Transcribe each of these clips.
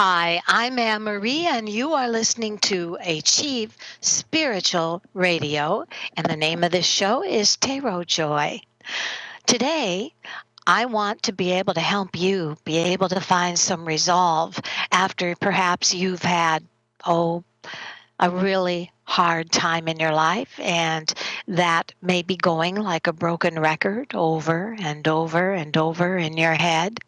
Hi, I'm Anne Marie, and you are listening to Achieve Spiritual Radio. And the name of this show is Tarot Joy. Today, I want to be able to help you be able to find some resolve after perhaps you've had, a really hard time in your life, and that may be going like a broken record over and over and over in your head,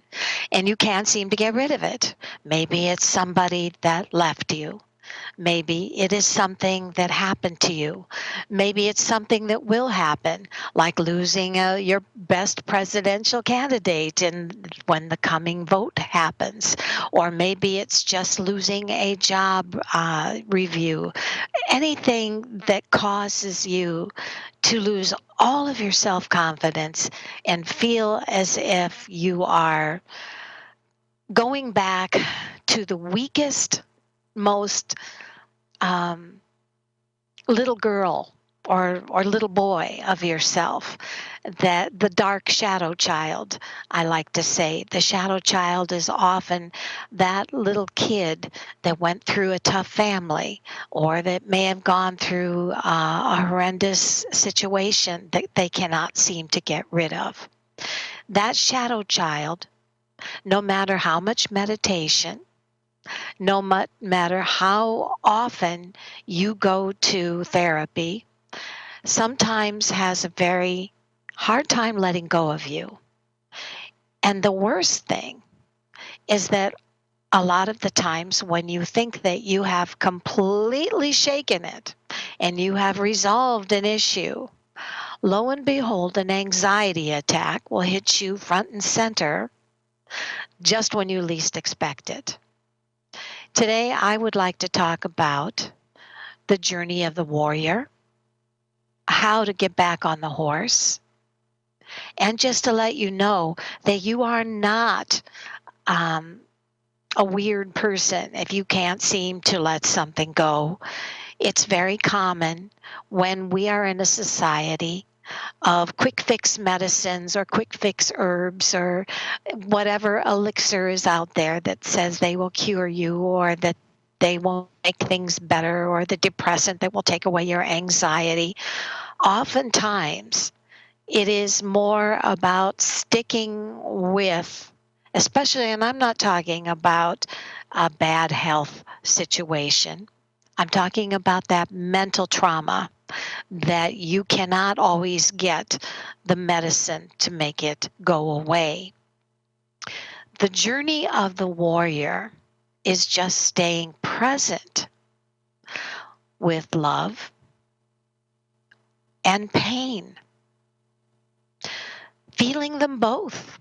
and you can't seem to get rid of it. Maybe it's somebody that left you. Maybe it is something that happened to you. Maybe it's something that will happen, like losing your best presidential candidate when the coming vote happens. Or maybe it's just losing a job review. Anything that causes you to lose all of your self confidence and feel as if you are going back to the weakest, most um, little girl or little boy of yourself, that the dark shadow child. I like to say the shadow child is often that little kid that went through a tough family, or that may have gone through a horrendous situation that they cannot seem to get rid of. That shadow child, no matter how much meditation, no matter how often you go to therapy, sometimes has a very hard time letting go of you. And the worst thing is that a lot of the times when you think that you have completely shaken it and you have resolved an issue, lo and behold, an anxiety attack will hit you front and center just when you least expect it. Today, I would like to talk about the journey of the warrior, how to get back on the horse, and just to let you know that you are not um, a weird person if you can't seem to let something go. It's very common when we are in a society of quick fix medicines or quick fix herbs or whatever elixir is out there that says they will cure you, or that they will make things better, or the depressant that will take away your anxiety. Oftentimes, it is more about sticking with, especially, and I'm not talking about a bad health situation. I'm talking about that mental trauma that you cannot always get the medicine to make it go away. The journey of the warrior is just staying present with love and pain, feeling them both,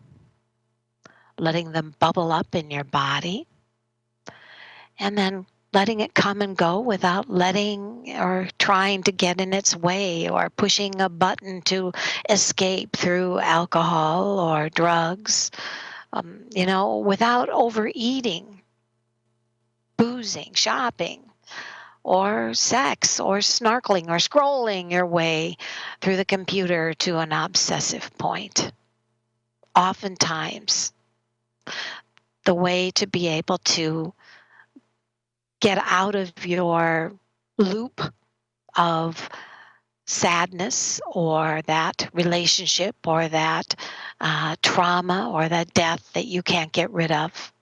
letting them bubble up in your body, and then letting it come and go without letting or trying to get in its way or pushing a button to escape through alcohol or drugs, without overeating, boozing, shopping, or sex, or snarkling, or scrolling your way through the computer to an obsessive point. Oftentimes, the way to be able to get out of your loop of sadness, or that relationship, or that trauma, or that death that you can't get rid of,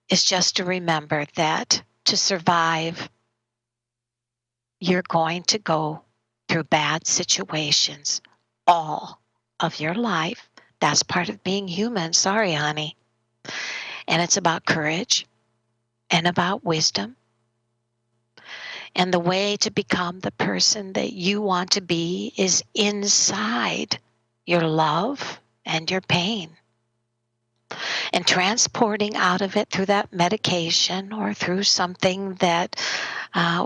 is just to remember that to survive, you're going to go through bad situations all of your life. That's part of being human. Sorry, honey. And it's about courage and about wisdom. And the way to become the person that you want to be is inside your love and your pain. And transporting out of it through that medication, or through something that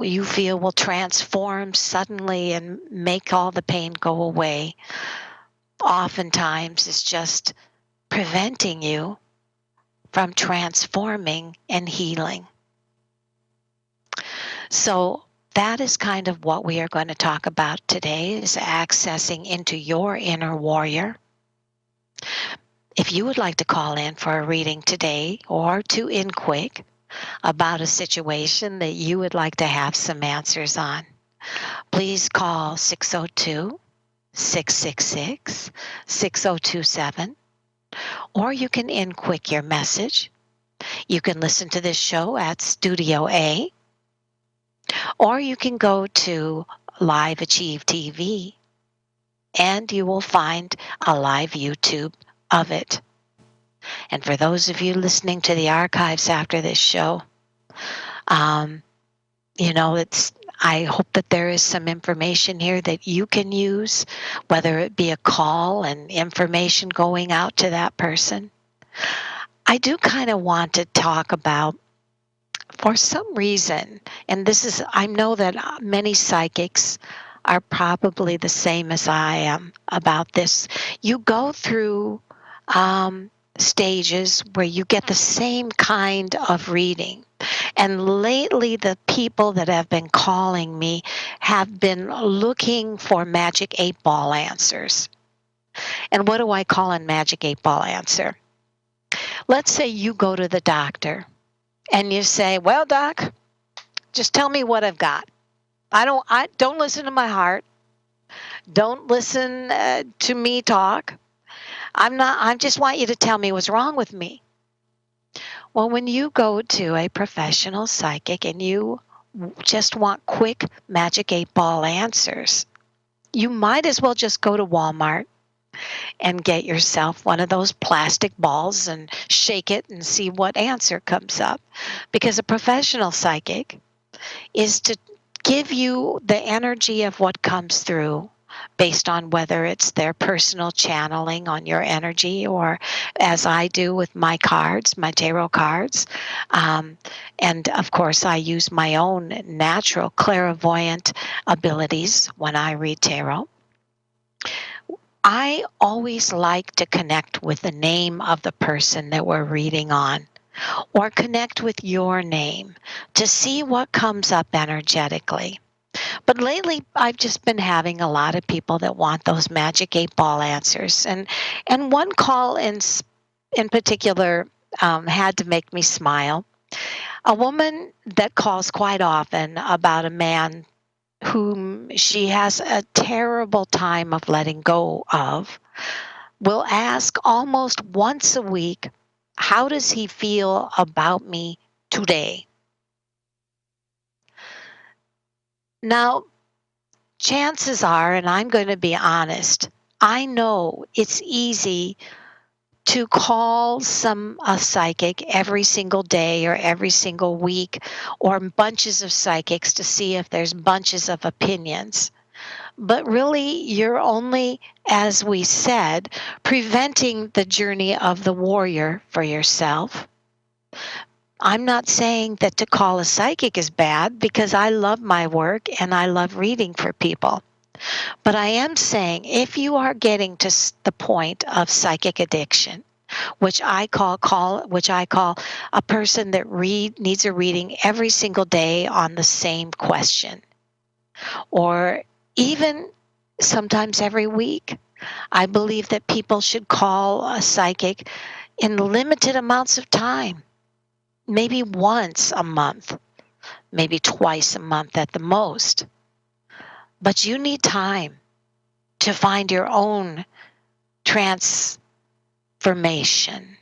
you feel will transform suddenly and make all the pain go away, oftentimes is just preventing you from transforming and healing. So that is kind of what we are going to talk about today, is accessing into your inner warrior. If you would like to call in for a reading today, or to in quick, about a situation that you would like to have some answers on, please call 602 666 6027, or you can quick your message. You can listen to this show at Studio A, or you can go to Live Achieve TV and you will find a live YouTube of it. And for those of you listening to the archives after this show, um, I hope that there is some information here that you can use, whether it be a call and information going out to that person. I do kind of want to talk about, for some reason, and I know that many psychics are probably the same as I am about this. You go through stages where you get the same kind of reading. And lately, the people that have been calling me have been looking for magic 8-ball answers. And what do I call a magic 8-ball answer? Let's say you go to the doctor and you say, "Well, doc, just tell me what I've got. I don't listen to my heart. Don't listen to me talk. I just want you to tell me what's wrong with me." Well, when you go to a professional psychic and you just want quick magic 8-ball answers, you might as well just go to Walmart and get yourself one of those plastic balls and shake it and see what answer comes up. Because a professional psychic is to give you the energy of what comes through based on whether it's their personal channeling on your energy, or as I do with my cards, my tarot cards. And of course, I use my own natural clairvoyant abilities when I read tarot. I always like to connect with the name of the person that we're reading on, or connect with your name to see what comes up energetically. But lately, I've just been having a lot of people that want those magic 8-ball answers. And one call in particular had to make me smile. A woman that calls quite often about a man whom she has a terrible time of letting go of will ask almost once a week, "How does he feel about me today?" Now, chances are, and I'm going to be honest, I know it's easy to call a psychic every single day or every single week, or bunches of psychics to see if there's bunches of opinions. But really, you're only, as we said, preventing the journey of the warrior for yourself. I'm not saying that to call a psychic is bad, because I love my work and I love reading for people. But I am saying, if you are getting to the point of psychic addiction, which I call a person that needs a reading every single day on the same question, or even sometimes every week, I believe that people should call a psychic in limited amounts of time, maybe once a month, maybe twice a month at the most. But you need time to find your own transformation.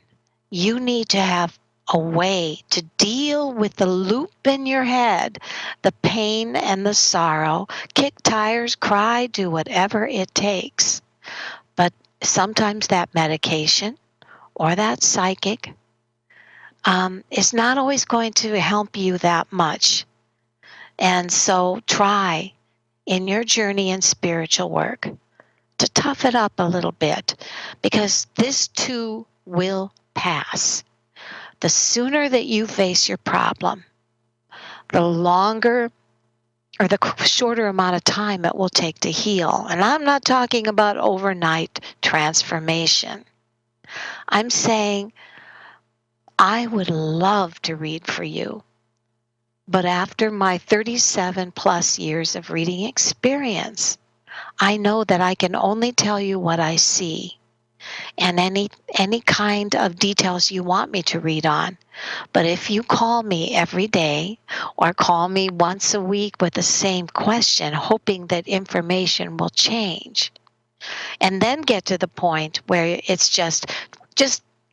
You need to have a way to deal with the loop in your head, the pain and the sorrow. Kick tires, cry, do whatever it takes. But sometimes that medication or that psychic is not always going to help you that much. And so try in your journey in spiritual work to tough it up a little bit, because this too will pass. The sooner that you face your problem, the longer or the shorter amount of time it will take to heal. And I'm not talking about overnight transformation. I'm saying I would love to read for you. But after my 37 plus years of reading experience, I know that I can only tell you what I see. And any kind of details you want me to read on, But if you call me every day or call me once a week with the same question, hoping that information will change, and then get to the point where it's just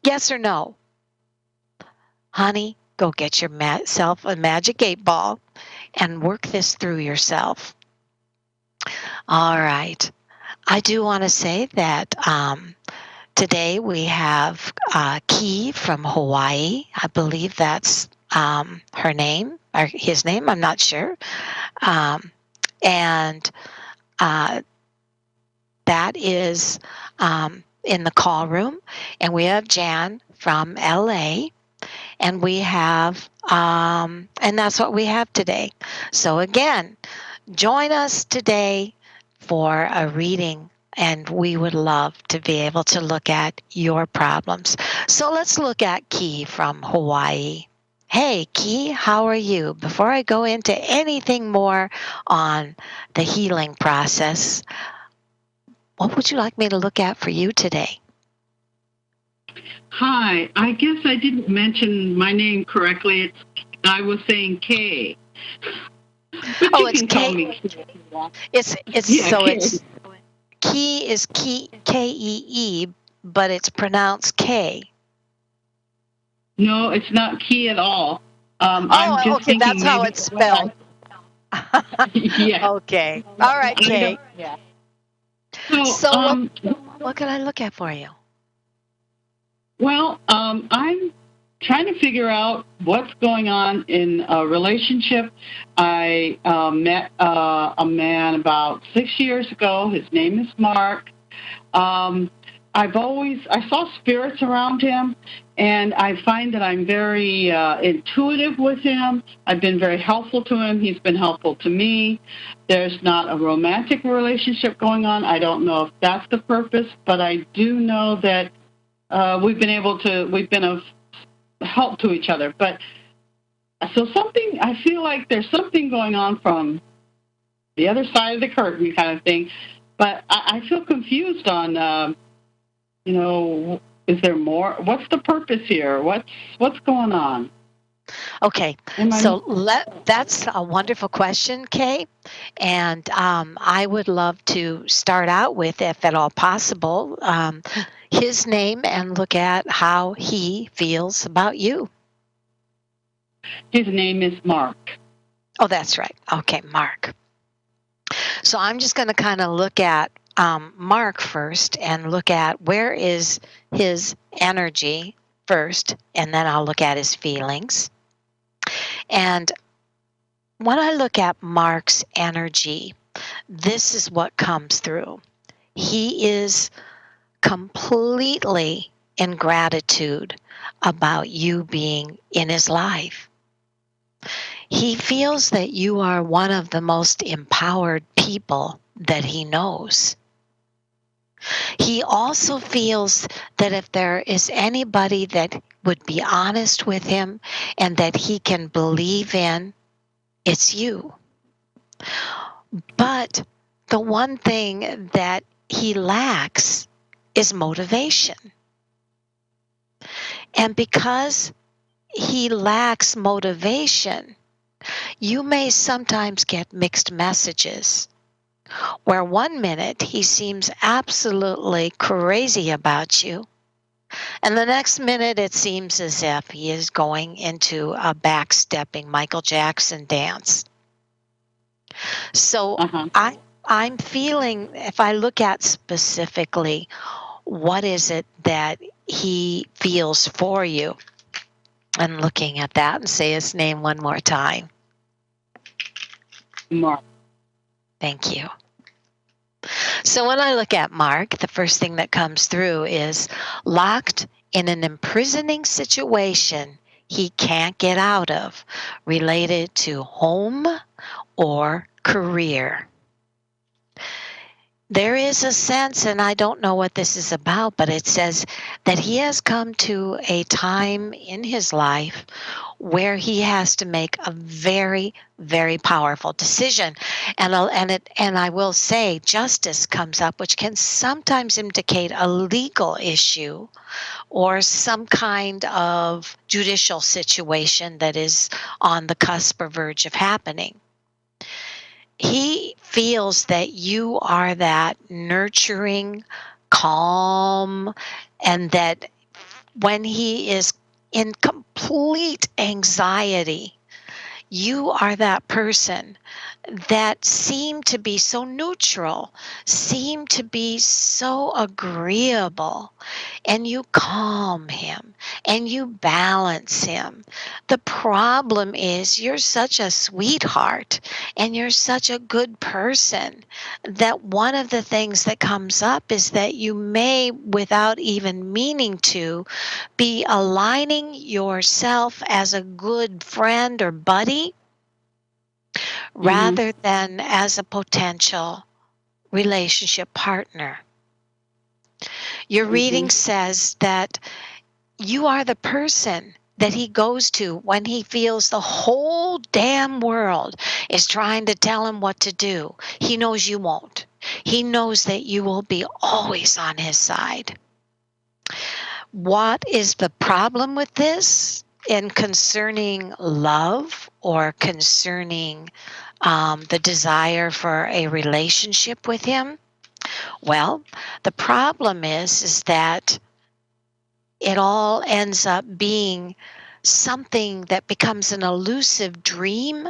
yes or no, honey, go get yourself a magic 8 ball and work this through yourself. All right. I do want to say that today we have Key from Hawaii. I believe that's her name or his name. I'm not sure. And uh, that is in the call room. And we have Jan from LA. And we have, and that's what we have today. So again, join us today for a reading, and we would love to be able to look at your problems. So let's look at Key from Hawaii. Hey, Key, how are you? Before I go into anything more on the healing process, what would you like me to look at for you today? Hi, I guess I didn't mention my name correctly. I was saying Kay. But Oh, you it's can call Kay. me It's yeah, so Kay. it's Key is Key Kee, but it's pronounced K. No, it's not Key at all. I'm Oh, just okay, that's thinking how maybe it's spelled. yeah. Okay. All right, Kay. Yeah. So, So what can I look at for you? well, I'm trying to figure out what's going on in a relationship. I met a man about 6 years ago. His name is Mark. I saw spirits around him, and I find that I'm very intuitive with him. I've been very helpful to him. He's been helpful to me. There's not a romantic relationship going on. I don't know if that's the purpose, but I do know that we've been of help to each other. But so I feel like there's something going on from the other side of the curtain kind of thing. But I feel confused on, is there more? What's the purpose here? What's going on? Okay, so that's a wonderful question, Kay. And I would love to start out with, if at all possible, his name and look at how he feels about you. His name is Mark. Oh, that's right. Okay, Mark. So I'm just going to kind of look at Mark first and look at where is his energy first, and then I'll look at his feelings. And when I look at Mark's energy, this is what comes through. He is completely in gratitude about you being in his life. He feels that you are one of the most empowered people that he knows. He also feels that if there is anybody that would be honest with him and that he can believe in, it's you. But the one thing that he lacks is motivation. And because he lacks motivation, you may sometimes get mixed messages where one minute he seems absolutely crazy about you, and the next minute it seems as if he is going into a backstepping Michael Jackson dance. So I'm feeling, if I look at specifically, what is it that he feels for you? And looking at that and say his name one more time. Mark. Thank you. So when I look at Mark, the first thing that comes through is locked in an imprisoning situation he can't get out of, related to home or career. There is a sense, and I don't know what this is about, but it says that he has come to a time in his life where he has to make a very, very powerful decision. And I will say justice comes up, which can sometimes indicate a legal issue or some kind of judicial situation that is on the cusp or verge of happening. He feels that you are that nurturing, calm, and that when he is in complete anxiety, you are that person that seem to be so neutral, seem to be so agreeable, and you calm him and you balance him. The problem is you're such a sweetheart and you're such a good person that one of the things that comes up is that you may, without even meaning to, be aligning yourself as a good friend or buddy rather than as a potential relationship partner. Your reading says that you are the person that he goes to when he feels the whole damn world is trying to tell him what to do. He knows you won't. He knows that you will be always on his side. What is the problem with this in concerning love or concerning the desire for a relationship with him? Well, the problem is that it all ends up being something that becomes an elusive dream,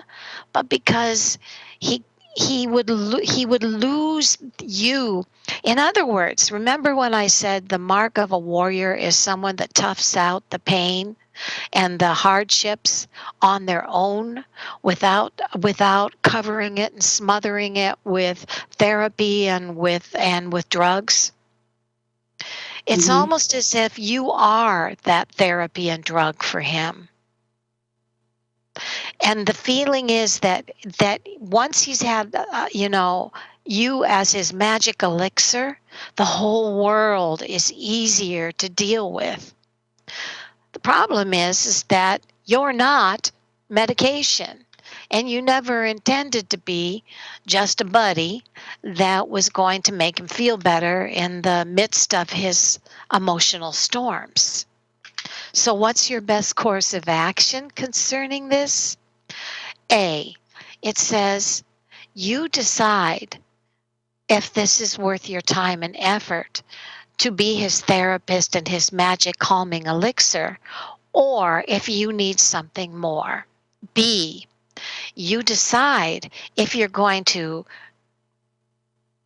but because he he would lose you. In other words, remember when I said the mark of a warrior is someone that toughs out the pain and the hardships on their own without covering it and smothering it with therapy and with drugs? It's almost as if you are that therapy and drug for him. And the feeling is that once he's had you as his magic elixir, the whole world is easier to deal with. The problem is that you're not medication, and you never intended to be just a buddy that was going to make him feel better in the midst of his emotional storms. So what's your best course of action concerning this? A, it says you decide if this is worth your time and effort to be his therapist and his magic calming elixir, or if you need something more. B, you decide if you're going to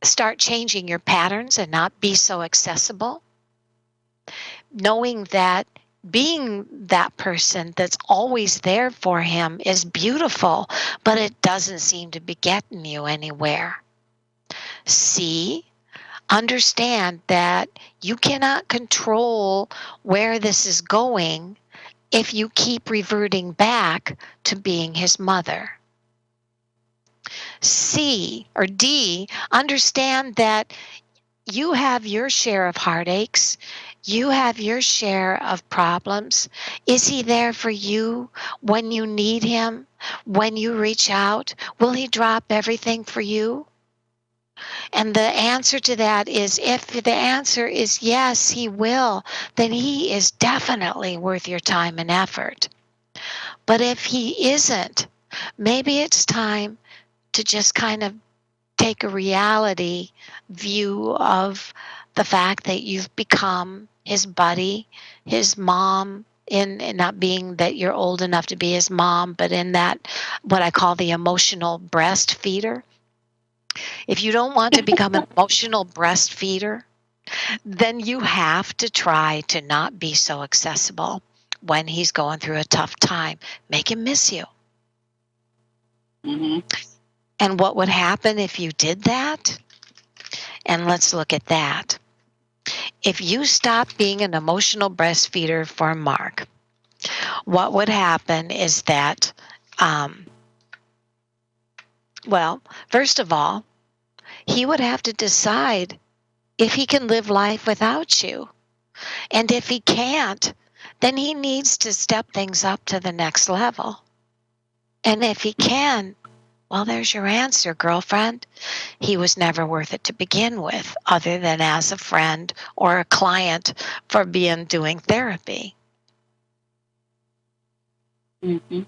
start changing your patterns and not be so accessible, knowing that being that person that's always there for him is beautiful, but it doesn't seem to be getting you anywhere. C, understand that you cannot control where this is going if you keep reverting back to being his mother. C or D, understand that you have your share of heartaches. You have your share of problems. Is he there for you when you need him? When you reach out, will he drop everything for you? And the answer to that is, if the answer is yes, he will, then he is definitely worth your time and effort. But if he isn't, maybe it's time to just kind of take a reality view of the fact that you've become his buddy, his mom, in not being that you're old enough to be his mom, but in that what I call the emotional breastfeeder. If you don't want to become an emotional breastfeeder, then you have to try to not be so accessible when he's going through a tough time. Make him miss you. And what would happen if you did that? And let's look at that. If you stop being an emotional breastfeeder for Mark, what would happen is that, well, first of all, he would have to decide if he can live life without you. And if he can't, then he needs to step things up to the next level. And if he can, well, there's your answer, girlfriend. He was never worth it to begin with, other than as a friend or a client for doing therapy. Mm-hmm.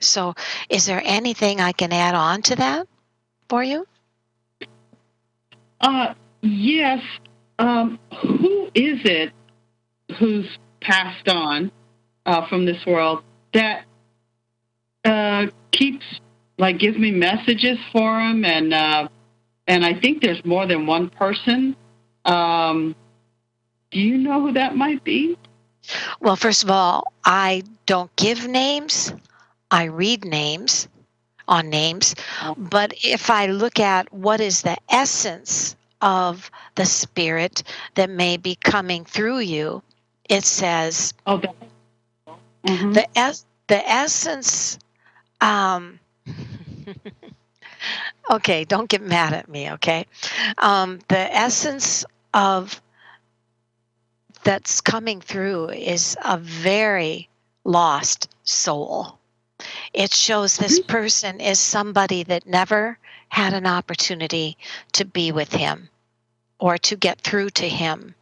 So, is there anything I can add on to that for you? Yes. Who is it who's passed on from this world that keeps gives me messages for him, and I think there's more than one person. Do you know who that might be? Well, first of all, I don't give names. I read names on names. But if I look at what is the essence of the spirit that may be coming through you, it says the essence. Okay, don't get mad at me. Okay, the essence of that's coming through is a very lost soul. It shows this person is somebody that never had an opportunity to be with him or to get through to him.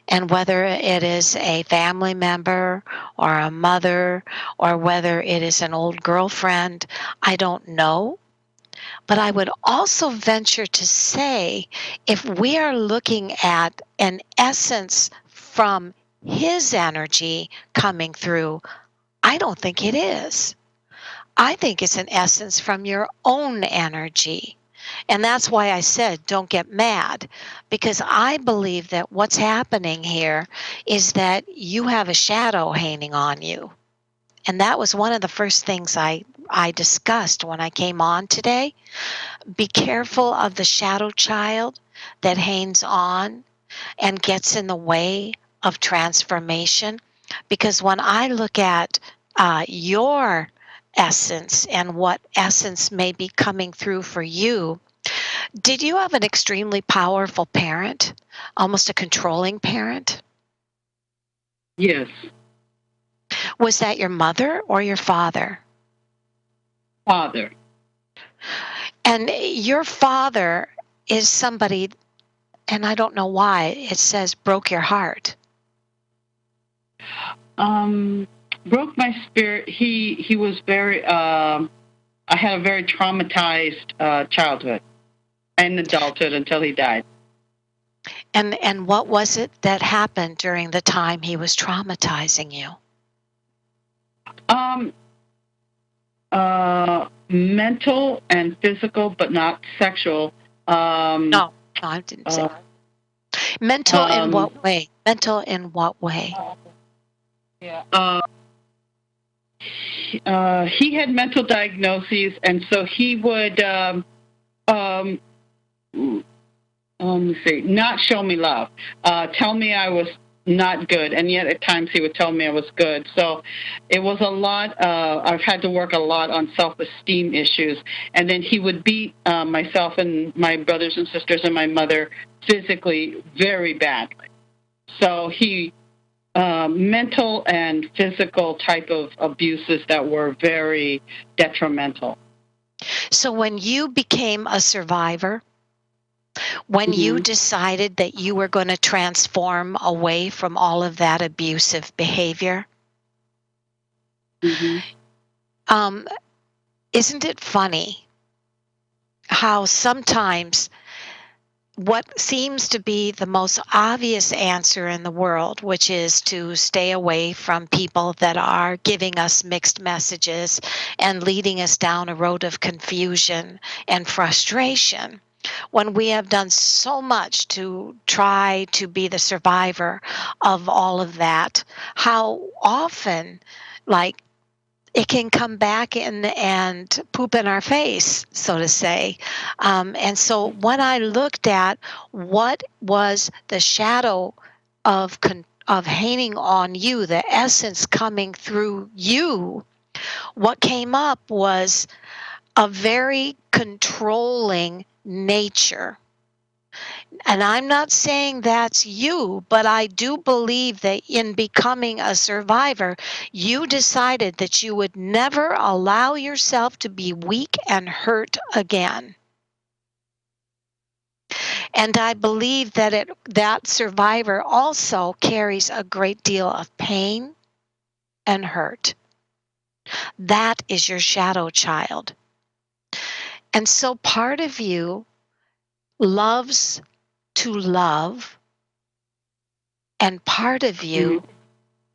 And whether it is a family member or a mother or whether it is an old girlfriend, I don't know. But I would also venture to say if we are looking at an essence from his energy coming through, I don't think it is. I think it's an essence from your own energy. And that's why I said don't get mad, because I believe that what's happening here is that you have a shadow hanging on you. And that was one of the first things I discussed when I came on today. Be careful of the shadow child that hangs on and gets in the way of transformation. Because when I look at your essence and what essence may be coming through for you, did you have an extremely powerful parent, almost a controlling parent? Yes. Was that your mother or your father? Father. And your father is somebody, and I don't know why it says broke your heart. Broke my spirit. He was very. I had a very traumatized childhood and adulthood until he died. And what was it that happened during the time he was traumatizing you? Mental and physical, but not sexual. No, I didn't say. Mental in what way? Mental in what way? Yeah. He had mental diagnoses, and so he would, let me see, not show me love, tell me I was not good, and yet at times he would tell me I was good. So it was a lot. I've had to work a lot on self-esteem issues, and then he would beat myself and my brothers and sisters and my mother physically very badly. So he mental and physical type of abuses that were very detrimental. So when you became a survivor, when you decided that you were going to transform away from all of that abusive behavior, isn't it funny how sometimes what seems to be the most obvious answer in the world, which is to stay away from people that are giving us mixed messages and leading us down a road of confusion and frustration, when we have done so much to try to be the survivor of all of that, how often, it can come back and poop in our face, so to say. And so when I looked at what was the shadow of hanging on you, the essence coming through you, what came up was a very controlling nature. And I'm not saying that's you, but I do believe that in becoming a survivor, you decided that you would never allow yourself to be weak and hurt again. And I believe that that survivor also carries a great deal of pain and hurt. That is your shadow child. And so part of you loves to love, and part of you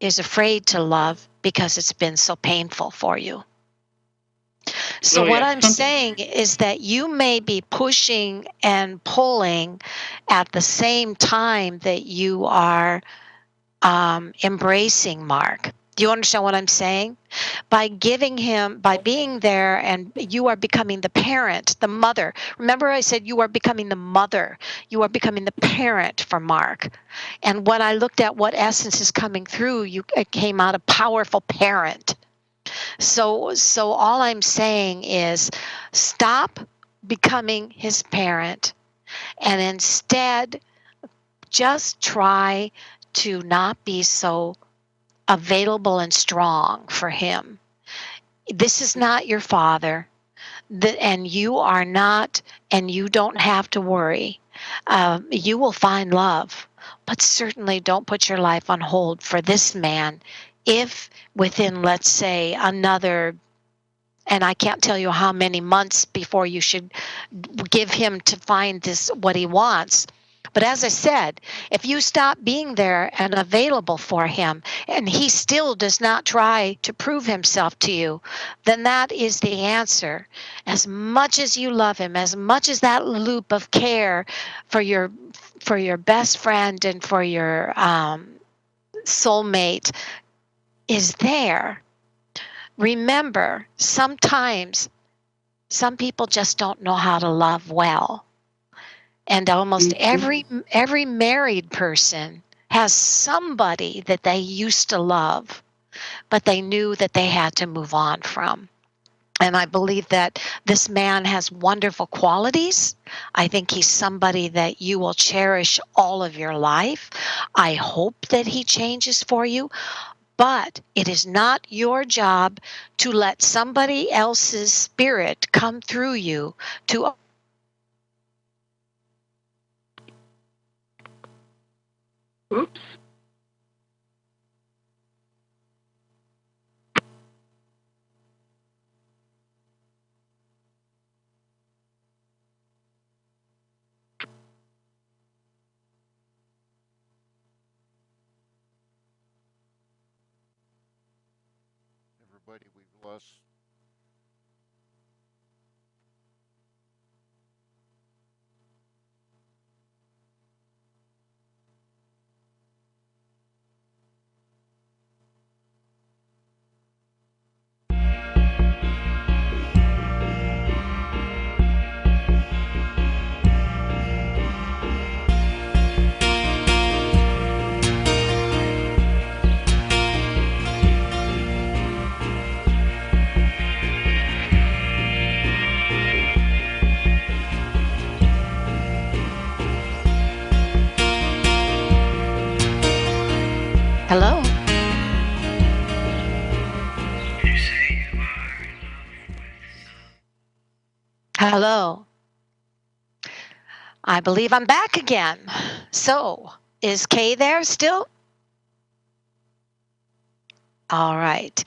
is afraid to love because it's been so painful for you. So what I'm saying is that you may be pushing and pulling at the same time that you are embracing Mark. Do you understand what I'm saying? By being there, and you are becoming the parent, the mother. Remember I said you are becoming the mother. You are becoming the parent for Mark. And when I looked at what essence is coming through, it came out a powerful parent. So all I'm saying is stop becoming his parent and instead just try to not be so available and strong for him. This is not your father, and you are not, and you don't have to worry. You will find love, but certainly don't put your life on hold for this man. If within, let's say, another, and I can't tell you how many months before you should give him to find what he wants. But as I said, if you stop being there and available for him, and he still does not try to prove himself to you, then that is the answer. As much as you love him, as much as that loop of care for your best friend and for your soulmate is there, remember, sometimes some people just don't know how to love well. And almost every married person has somebody that they used to love, but they knew that they had to move on from. And I believe that this man has wonderful qualities. I think he's somebody that you will cherish all of your life. I hope that he changes for you. But it is not your job to let somebody else's spirit come through you to Oops. Everybody, we've lost. Hello? Hello. I believe I'm back again. So, is Kay there still? All right.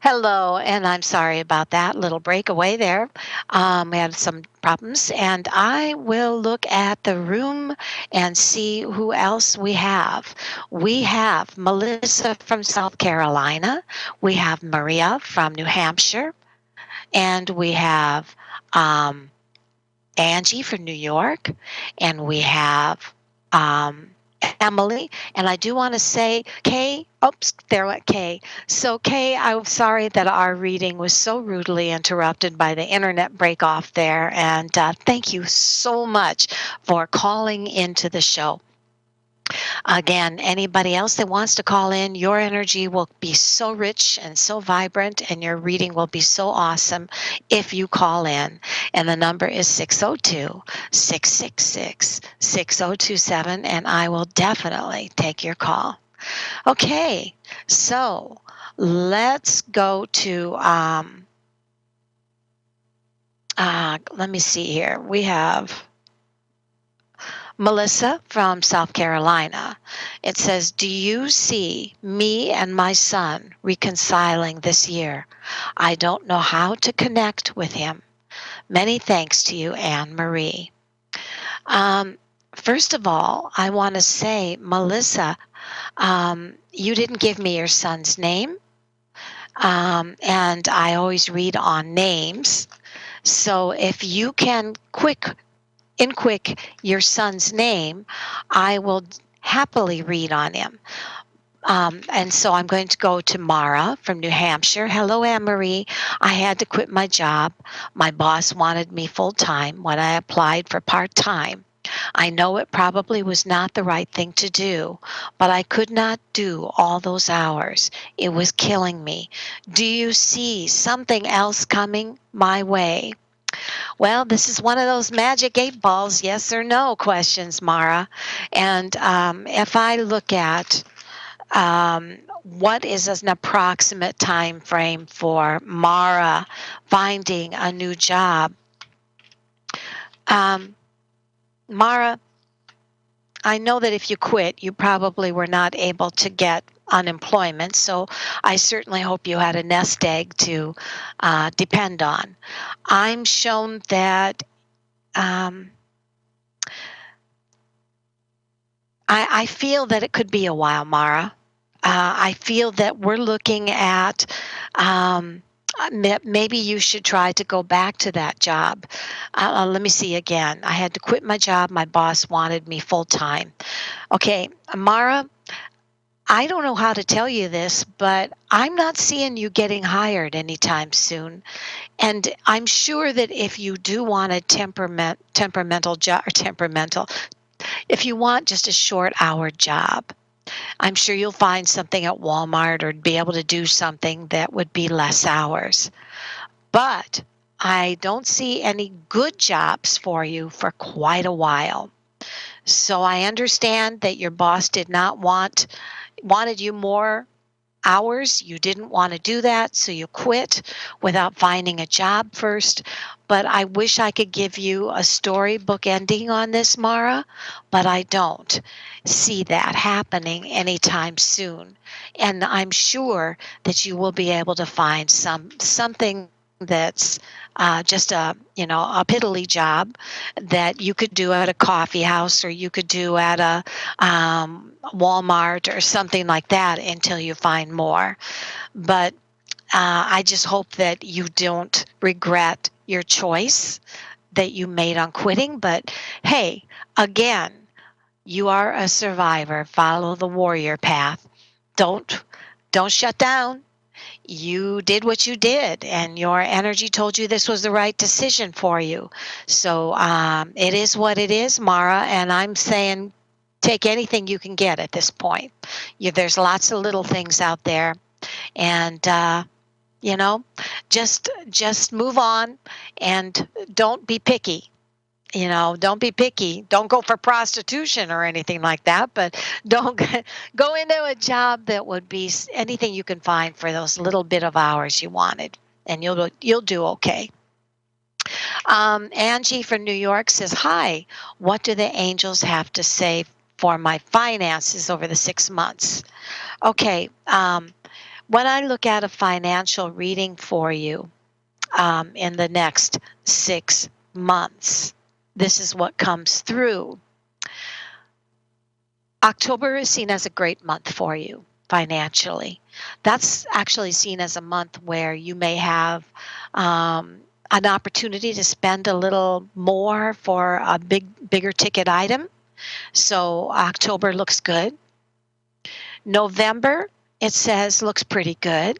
Hello, and I'm sorry about that little breakaway there. We had some problems, and I will look at the room and see who else we have. We have Melissa from South Carolina. We have Maria from New Hampshire, and we have Angie from New York, and we have Emily. And I do want to say, Kay, oops, there went Kay. So, Kay, I'm sorry that our reading was so rudely interrupted by the internet break off there. And thank you so much for calling into the show. Again, anybody else that wants to call in, your energy will be so rich and so vibrant, and your reading will be so awesome if you call in. And the number is 602-666-6027, and I will definitely take your call. Okay, so let's go to, let me see here. We have Melissa from South Carolina. It says, do you see me and my son reconciling this year? I don't know how to connect with him. Many thanks to you, Anne Marie. Um, First of all, I want to say, Melissa, you didn't give me your son's name. And I always read on names. So if you can quick your son's name, I will happily read on him. And so I'm going to go to Mara from New Hampshire. Hello, Anne-Marie. I had to quit my job. My boss wanted me full-time when I applied for part-time. I know it probably was not the right thing to do, but I could not do all those hours. It was killing me. Do you see something else coming my way? Well, this is one of those magic 8 balls, yes or no questions, Mara. And if I look at what is an approximate time frame for Mara finding a new job, Mara, I know that if you quit, you probably were not able to get unemployment. So I certainly hope you had a nest egg to depend on. I'm shown that I feel that it could be a while, Mara. I feel that we're looking at maybe you should try to go back to that job. Let me see again. I had to quit my job. My boss wanted me full time. Okay, Mara, I don't know how to tell you this, but I'm not seeing you getting hired anytime soon. And I'm sure that if you do want a temperamental job, or temperamental, if you want just a short hour job, I'm sure you'll find something at Walmart or be able to do something that would be less hours. But I don't see any good jobs for you for quite a while. So I understand that your boss did not wanted you more hours. You didn't want to do that, so you quit without finding a job first. But I wish I could give you a storybook ending on this, Mara, but I don't see that happening anytime soon. And I'm sure that you will be able to find something that's just a piddly job that you could do at a coffee house, or you could do at a Walmart or something like that until you find more. But I just hope that you don't regret your choice that you made on quitting. But hey, again, you are a survivor. Follow the warrior path. Don't shut down. You did what you did, and your energy told you this was the right decision for you. So it is what it is, Mara, and I'm saying take anything you can get at this point. There's lots of little things out there, and you know, just move on, and don't be picky. Don't be picky. Don't go for prostitution or anything like that, but don't go into a job that would be anything you can find for those little bit of hours you wanted, and you'll do okay. Angie from New York says, hi, what do the angels have to say for my finances over the 6 months? Okay, when I look at a financial reading for you in the next 6 months, this is what comes through. October is seen as a great month for you financially. That's actually seen as a month where you may have an opportunity to spend a little more for a bigger ticket item. So October looks good. November, it says, looks pretty good.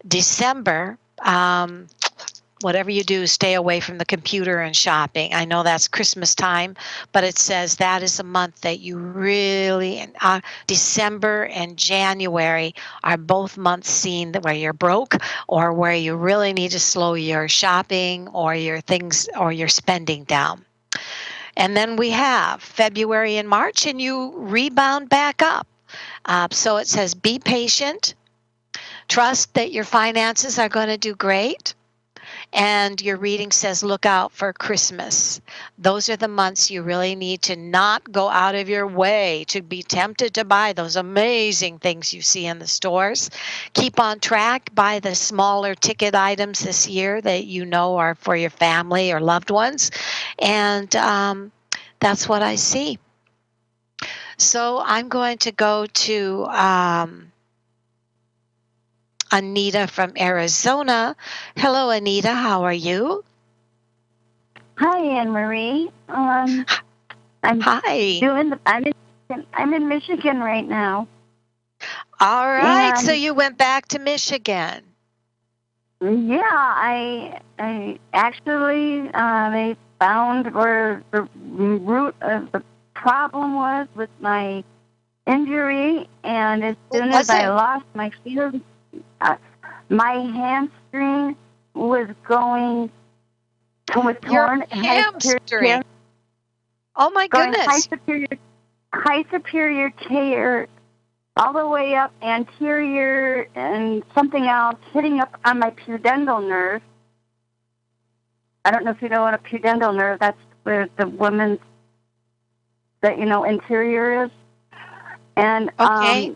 December, whatever you do, stay away from the computer and shopping. I know that's Christmas time, but it says that is a month that you really, December and January are both months seen where you're broke or where you really need to slow your shopping or your things or your spending down. And then we have February and March, and you rebound back up. So it says be patient, trust that your finances are going to do great. And your reading says look out for Christmas. Those are the months you really need to not go out of your way to be tempted to buy those amazing things you see in the stores. Keep on track, buy the smaller ticket items this year that you know are for your family or loved ones. And that's what I see. So I'm going to go to Anita from Arizona. Hello, Anita. How are you? Hi, Anne Marie. I'm Hi. I'm in Michigan right now. All right. So And you went back to Michigan. yeah, I actually they found where the root of the problem was with my injury, and as soon as I lost my feeling, my hamstring was torn. Your hamstring. Oh my goodness. High superior tear all the way up anterior and something else hitting up on my pudendal nerve. I don't know if you know what a pudendal nerve, that's where the woman's, interior is. And okay.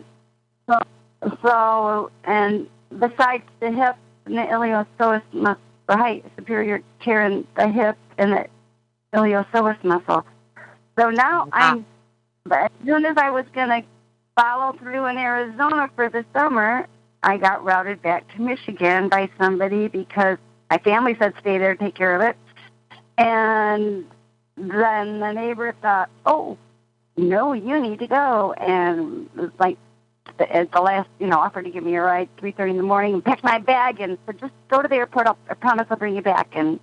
So and besides the hip and the iliopsoas muscle, the high superior tear in the hip and the iliopsoas muscle. So now as soon as I was going to follow through in Arizona for the summer, I got routed back to Michigan by somebody because my family said stay there, take care of it. And then the neighbor thought, oh, no, you need to go. And it was like at the last, offered to give me a ride 3:30 in the morning and packed my bag and said, just go to the airport. I promise I'll bring you back. And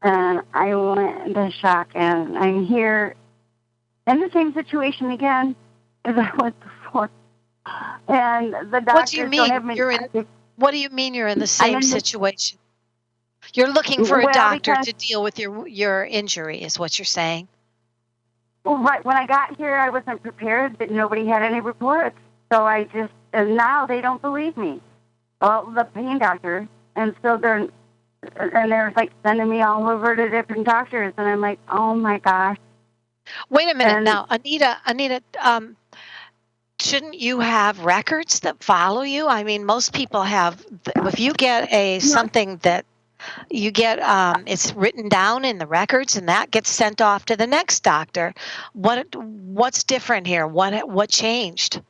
I went into shock, and I'm here in the same situation again as I was before. And the doctors what do you mean? don't have me. What do you mean you're in the same situation? You're looking for a doctor to deal with your injury, is what you're saying. Well, right. When I got here, I wasn't prepared, but nobody had any reports. So and now they don't believe me. Well, the pain doctor, and so they're like sending me all over to different doctors, and I'm like, oh my gosh. Wait a minute now, Anita, shouldn't you have records that follow you? I mean, most people have, if you get something that you get, it's written down in the records and that gets sent off to the next doctor. What's different here? What changed?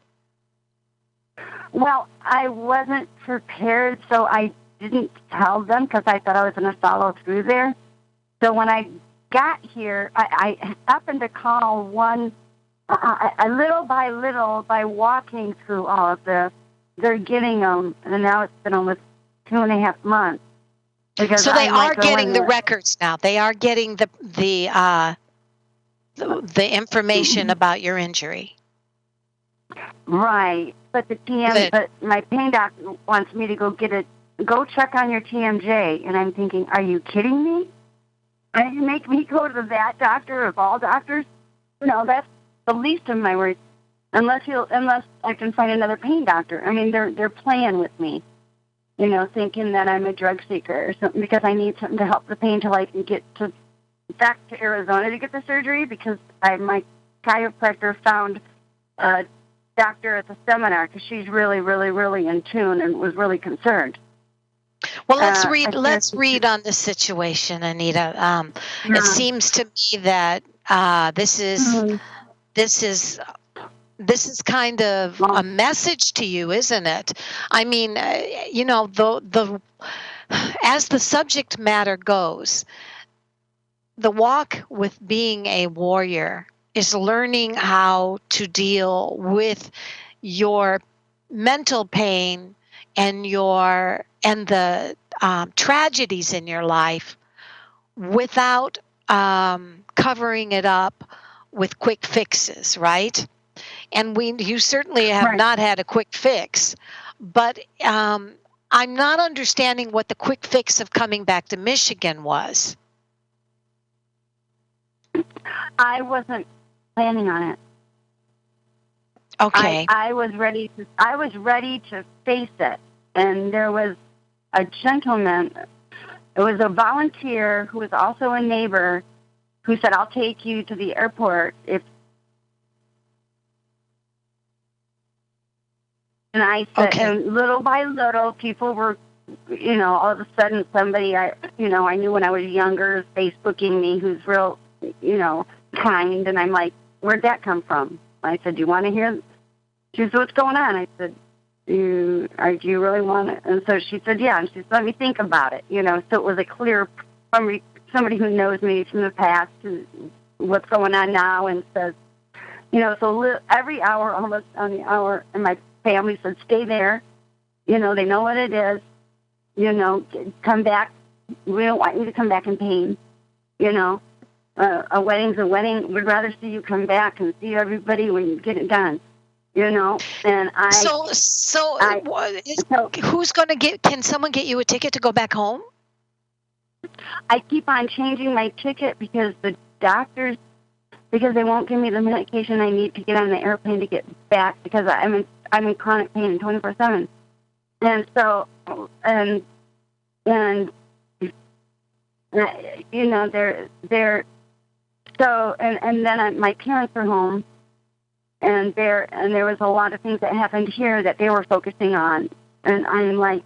Well, I wasn't prepared, so I didn't tell them because I thought I was going to follow through there. So when I got here, I happened to call one, little by little, by walking through all of this, they're getting them, and now it's been almost 2.5 months. So they are getting the records now. They are getting the information about your injury. Right, but but my pain doctor wants me to go check on your TMJ, and I'm thinking, are you kidding me? Are you make me go to that doctor of all doctors? That's the least of my worries. Unless I can find another pain doctor. I mean, they're playing with me, thinking that I'm a drug seeker or something because I need something to help the pain till I can get back to Arizona to get the surgery because my chiropractor found a doctor at the seminar because she's really, really, really in tune and was really concerned. Well, let's read on the situation, Anita. It seems to me that this is kind of a message to you, isn't it? I mean, as the subject matter goes, the walk with being a warrior is learning how to deal with your mental pain and the tragedies in your life without covering it up with quick fixes, right? And you certainly have Right. not had a quick fix, but I'm not understanding what the quick fix of coming back to Michigan was. I wasn't planning on it. Okay. I was ready to face it. And there was a gentleman, it was a volunteer who was also a neighbor, who said, I'll take you to the airport if. And I said, Okay. and little by little, people were, all of a sudden somebody I knew when I was younger is Facebooking me who's real, kind. And I'm like, where'd that come from? I said, do you want to hear? She said, what's going on? I said, do you really want it? And so she said, yeah. And she said, let me think about it. So it was a clear, somebody who knows me from the past, what's going on now, and says, so every hour, almost on the hour, and my family said, stay there. They know what it is. Come back. We don't want you to come back in pain. A wedding's a wedding. We'd rather see you come back and see everybody when you get it done. And who's going to can someone get you a ticket to go back home? I keep on changing my ticket because the doctors, because they won't give me the medication I need to get on the airplane to get back, because I'm in chronic pain 24/7. And so, they're so, and then my parents are home, and there was a lot of things that happened here that they were focusing on, and I'm like,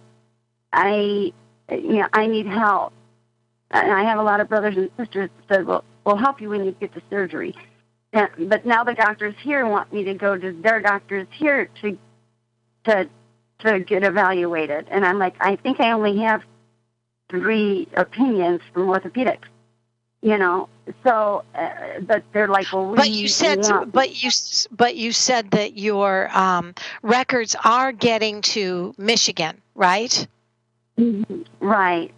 I need help, and I have a lot of brothers and sisters that said, well, we'll help you when you get the surgery, but now the doctors here want me to go to their doctors here to get evaluated, and I'm like, I think I only have 3 opinions from orthopedics. So, but they're like, well, but you said that your records are getting to Michigan, right? Right.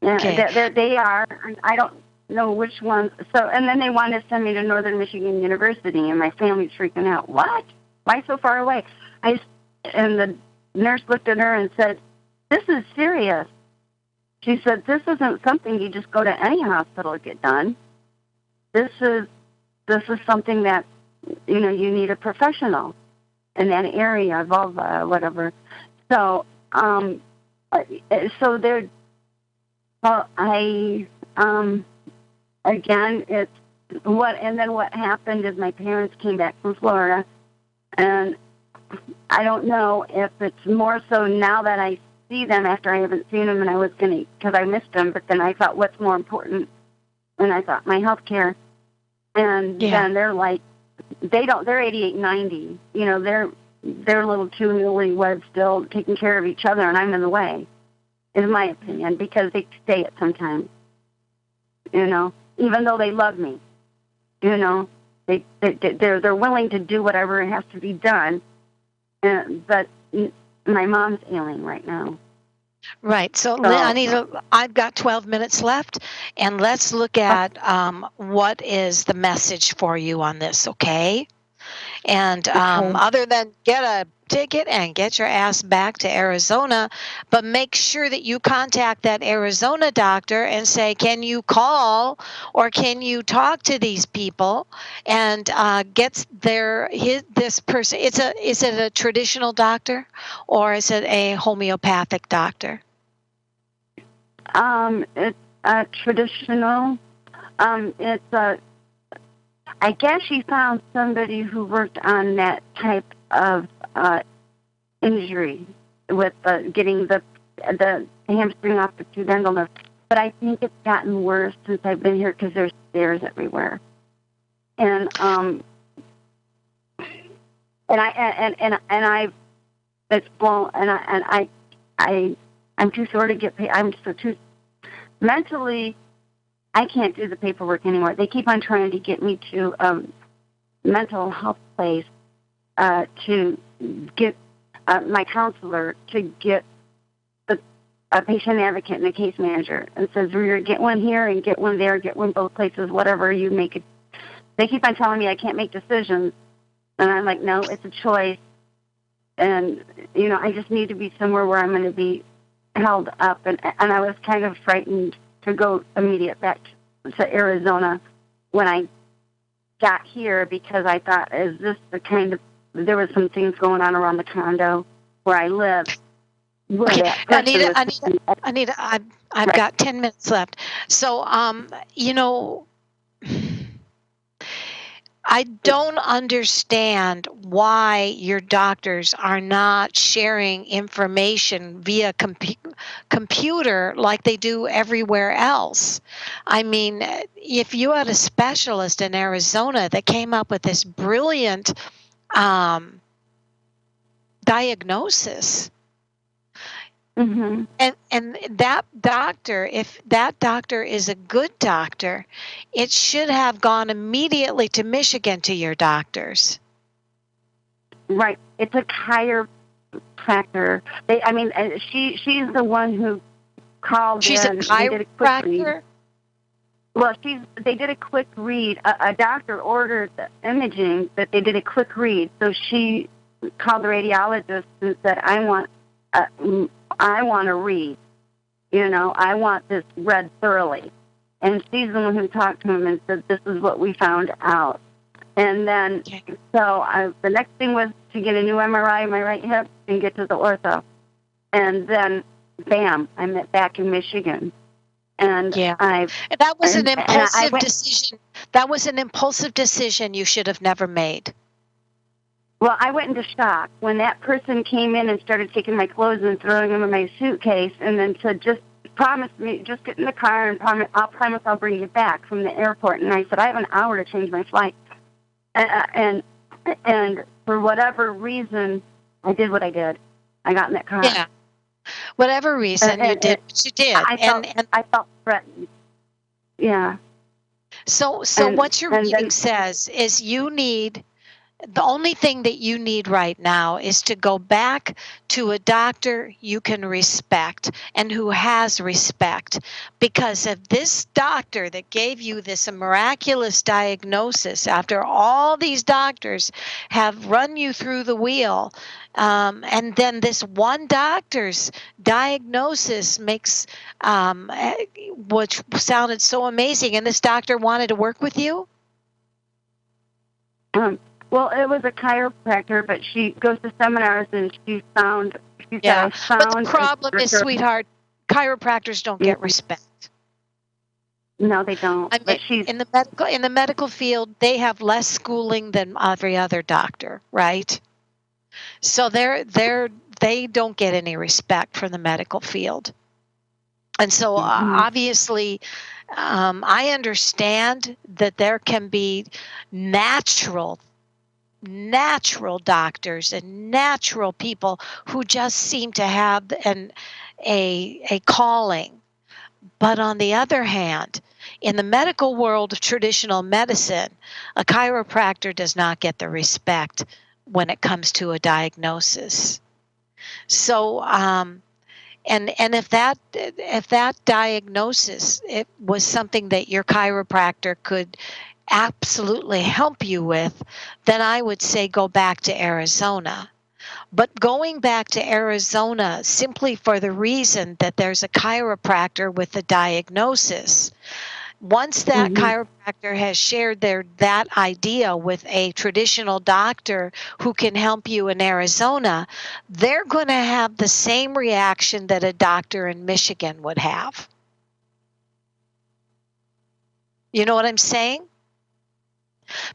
Okay. They are. I don't know which ones. So, and then they want to send me to Northern Michigan University, and my family's freaking out. What? Why so far away? And the nurse looked at her and said, this is serious. She said, this isn't something you just go to any hospital to get done. This is something that, you need a professional in that area, vulva, whatever. So, they're, again, and then what happened is my parents came back from Florida, and I don't know if it's more so now that I see them after I haven't seen them, and I was going to, because I missed them, but then I thought, what's more important? And I thought, my health care. And then they're like, they're 88, 90. They're little 2 newlyweds still taking care of each other, and I'm in the way, is my opinion, because they stay it sometimes. Even though they love me, they're willing to do whatever has to be done. But my mom's ailing right now. Right. So Anita, I've got 12 minutes left, and let's look at what is the message for you on this, okay? And other than get a ticket and get your ass back to Arizona, but make sure that you contact that Arizona doctor and say, can you call or can you talk to these people and get this person? Is it a traditional doctor or is it a homeopathic doctor? It's traditional. I guess she found somebody who worked on that type of injury with getting the hamstring off the pudendal nerve. But I think it's gotten worse since I've been here because there's stairs everywhere. And I've it's blown, I'm too sore to get paid. I'm so too mentally. I can't do the paperwork anymore. They keep on trying to get me to mental health place to get my counselor to get a patient advocate and a case manager, and says, "We're get one here and get one there, get one both places, whatever you make it." They keep on telling me I can't make decisions, and I'm like, "No, it's a choice." And I just need to be somewhere where I'm going to be held up, and I was kind of frightened to go immediate back to Arizona when I got here, because I thought, is this the kind of, there was some things going on around the condo where I live. Okay, Anita, I've got 10 minutes left. So, I don't understand why your doctors are not sharing information via computer like they do everywhere else. I mean, if you had a specialist in Arizona that came up with this brilliant diagnosis, Mm-hmm. and that doctor, if that doctor is a good doctor, it should have gone immediately to Michigan to your doctors. Right. It's a chiropractor. She's the one who called She's in. a chiropractor? Well, they did a quick read. A doctor ordered the imaging, but they did a quick read. So she called the radiologist and said, I want to read. I want this read thoroughly. And she's the one who talked to him and said, this is what we found out. And then, the next thing was to get a new MRI of my right hip and get to the ortho. And then, bam, I'm back in Michigan. And that was an impulsive decision. That was an impulsive decision you should have never made. Well, I went into shock when that person came in and started taking my clothes and throwing them in my suitcase, and then said, just promise me, just get in the car and I'll promise I'll bring you back from the airport. And I said, I have an hour to change my flight. And for whatever reason, I did what I did. I got in that car. Yeah. Whatever reason you did what you did. I felt threatened. Yeah. So what your reading says is the only thing that you need right now is to go back to a doctor you can respect and who has respect. Because if this doctor that gave you this miraculous diagnosis, after all these doctors have run you through the wheel, and then this one doctor's diagnosis makes, which sounded so amazing, and this doctor wanted to work with you? Well, it was a chiropractor, but she goes to seminars, and she found. But the problem is, sweetheart, chiropractors don't get respect. No, they don't. But she's in the medical field, they have less schooling than every other doctor, right? So they don't get any respect from the medical field, and so obviously. I understand that there can be natural doctors and natural people who just seem to have a calling. But on the other hand, in the medical world of traditional medicine, a chiropractor does not get the respect when it comes to a diagnosis. So, and if that diagnosis it was something that your chiropractor could absolutely help you with, then I would say go back to Arizona. But going back to Arizona simply for the reason that there's a chiropractor with a diagnosis, once that chiropractor has shared that idea with a traditional doctor who can help you in Arizona, they're going to have the same reaction that a doctor in Michigan would have. You know what I'm saying?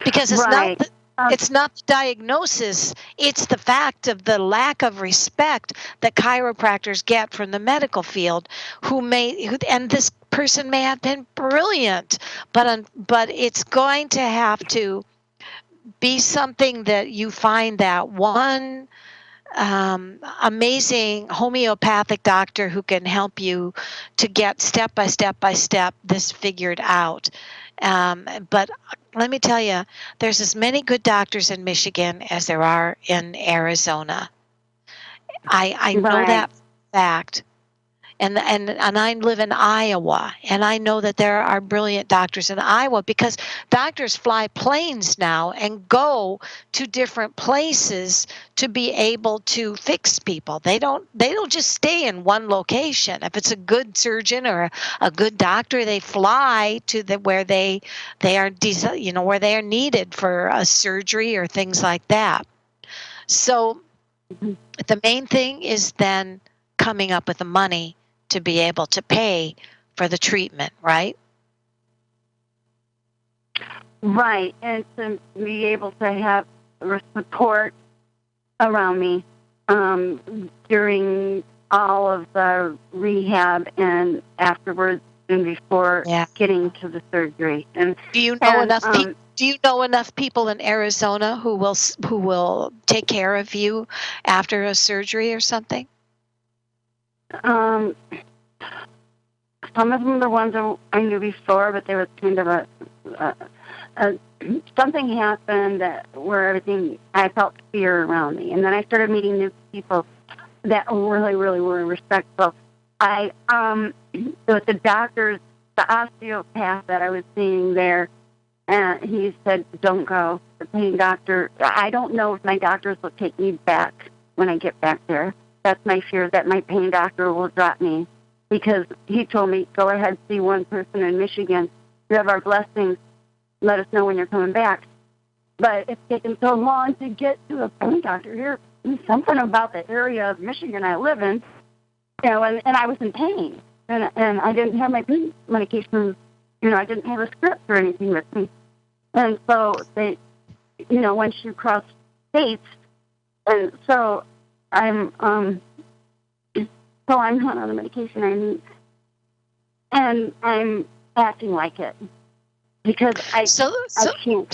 Because it's not the diagnosis, it's the fact of the lack of respect that chiropractors get from the medical field, and this person may have been brilliant, but it's going to have to be something that you find that one amazing homeopathic doctor who can help you to get step by step this figured out. But let me tell you, there's as many good doctors in Michigan as there are in Arizona. I know Right. that fact. And I live in Iowa, and I know that there are brilliant doctors in Iowa because doctors fly planes now and go to different places to be able to fix people. They don't just stay in one location. If it's a good surgeon or a good doctor, they fly to where they are where they are needed for a surgery or things like that. So Mhm. the main thing is then coming up with the money to be able to pay for the treatment, right? Right, and to be able to have support around me during all of the rehab and afterwards and before Yeah. getting to the surgery. Do you know And enough people? Do you know enough people in Arizona who will take care of you after a surgery or something? um, some of them are the ones I knew before, but there was kind of a something happened where everything, I felt fear around me, and then I started meeting new people that really, really were respectful. With the doctors, the osteopath that I was seeing there, he said, "Don't go." The pain doctor, I don't know if my doctors will take me back when I get back there. That's my fear, that my pain doctor will drop me, because he told me, "Go ahead, see one person in Michigan. You have our blessings. Let us know when you're coming back." But it's taken so long to get to a pain doctor here. Something about the area of Michigan I live in, and I was in pain, and I didn't have my pain medications. I didn't have a script or anything with me, and so they, once you cross states, and so I'm I'm not on the medication I need, and I'm acting like it because I So can't.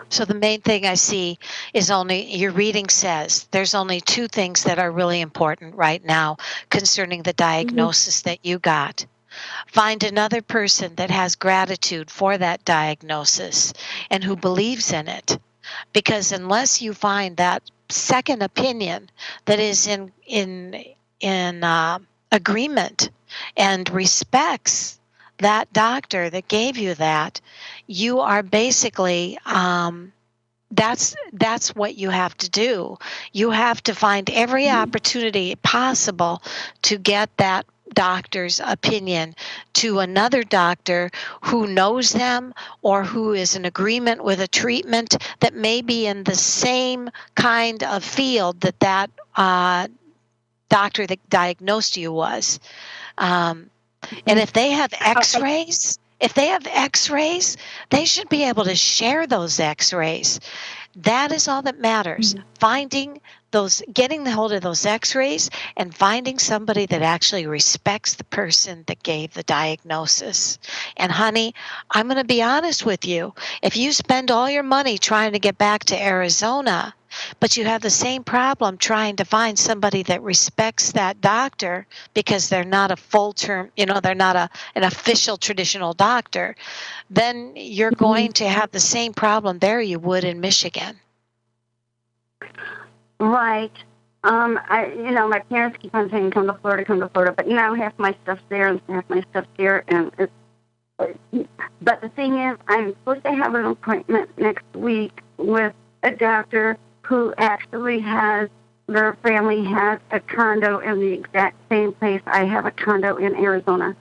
so the main thing I see is only your reading says there's only two things that are really important right now concerning the Mhm. diagnosis that you got. Find another person that has gratitude for that diagnosis and who believes in it. Because unless you find that second opinion that is in agreement and respects that doctor that gave you that, you are basically that's what you have to do. You have to find every opportunity possible to get that doctor's opinion to another doctor who knows them or who is in agreement with a treatment that may be in the same kind of field that doctor that diagnosed you was. And if they have x-rays, they should be able to share those x-rays. That is all that matters. Finding getting the hold of those x-rays and finding somebody that actually respects the person that gave the diagnosis. And honey, I'm going to be honest with you. If you spend all your money trying to get back to Arizona, but you have the same problem trying to find somebody that respects that doctor because they're not a full term, they're not an official traditional doctor, then you're going to have the same problem there you would in Michigan. Right. My parents keep on saying, come to Florida, but now half my stuff's there and half my stuff's here, and it's. But the thing is, I'm supposed to have an appointment next week with a doctor who actually their family has a condo in the exact same place I have a condo in Arizona.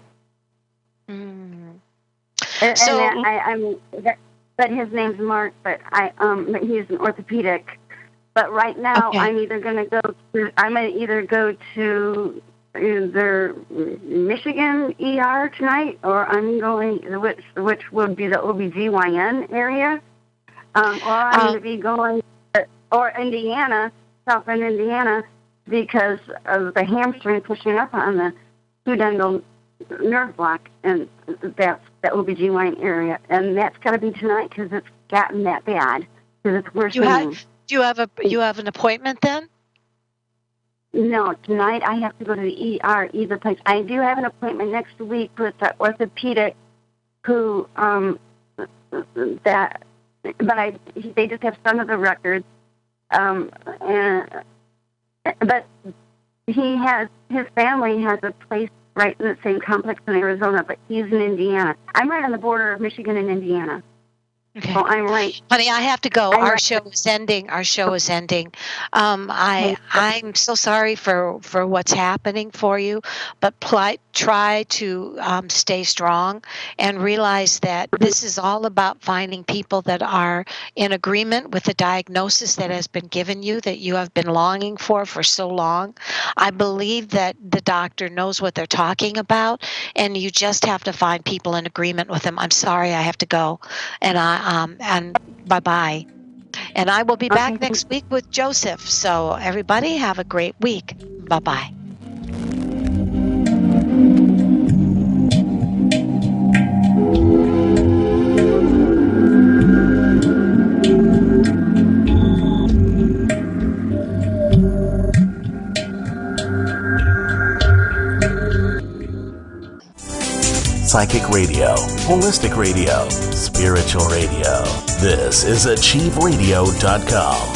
Mm. But his name's Mark, but he's an orthopedic. But right now, Okay. I'm either going to go to either Michigan ER tonight, or I'm going, which would be the OBGYN area, or I'm going to be going, or Indiana, South Bend, Indiana, because of the hamstring pushing up on the pudendal nerve block, and that's the OBGYN area, and that's got to be tonight because it's gotten that bad, because it's worsening. Do you have an appointment then? No, tonight I have to go to the ER either place. I do have an appointment next week with the orthopedic who they just have some of the records, and but his family has a place right in the same complex in Arizona, but he's in Indiana. I'm right on the border of Michigan and Indiana. Okay. So I'm right. Honey, I have to go. I'm Our right. show is ending. Our show is ending. I'm so sorry for what's happening for you, but try to stay strong and realize that this is all about finding people that are in agreement with the diagnosis that has been given you, that you have been longing for so long. I believe that the doctor knows what they're talking about, and you just have to find people in agreement with them. I'm sorry, I have to go, and bye bye. And I will be back next week with Joseph. So everybody have a great week. Bye bye. Psychic radio, holistic radio, spiritual radio. This is AchieveRadio.com.